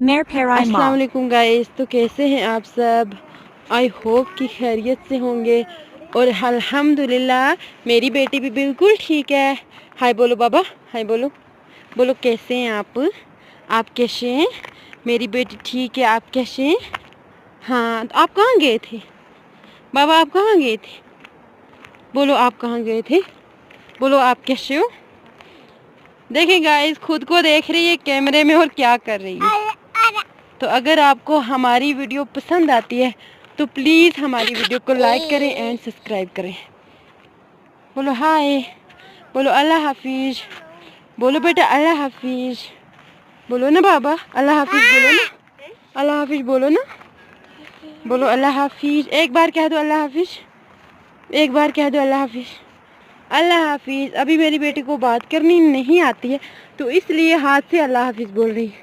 अस्सलाम वालेकुम गाइस, तो कैसे हैं आप सब? आई होप कि खैरियत से होंगे और अल्हम्दुलिल्लाह मेरी बेटी भी बिल्कुल ठीक है। हाय बोलो बाबा, हाय बोलो, बोलो कैसे हैं आप कैसे हैं? मेरी बेटी ठीक है, आप कैसे हैं? हाँ, तो आप कहाँ गए थे बाबा? आप कहाँ गए थे? बोलो आप कहाँ गए थे? बोलो आप कैसे हो? देखें गाइस, खुद को देख रही है कैमरे में और क्या कर रही है। तो अगर आपको हमारी वीडियो पसंद आती है तो प्लीज़ हमारी वीडियो को लाइक करें एंड सब्सक्राइब करें। बोलो हाय, बोलो अल्लाह हाफिज, बोलो बेटा अल्लाह हाफिज, बोलो ना बाबा अल्लाह हाफिज, बोलो ना अल्लाह हाफिज, बोलो ना, बोलो अल्लाह हाफिज। एक बार कह दो अल्लाह हाफिज, एक बार कह दो अल्लाह हाफिज, अल्लाह हाफिज। अभी मेरी बेटी को बात करनी नहीं आती है तो इसलिए हाथ से अल्लाह हाफिज बोल रही है।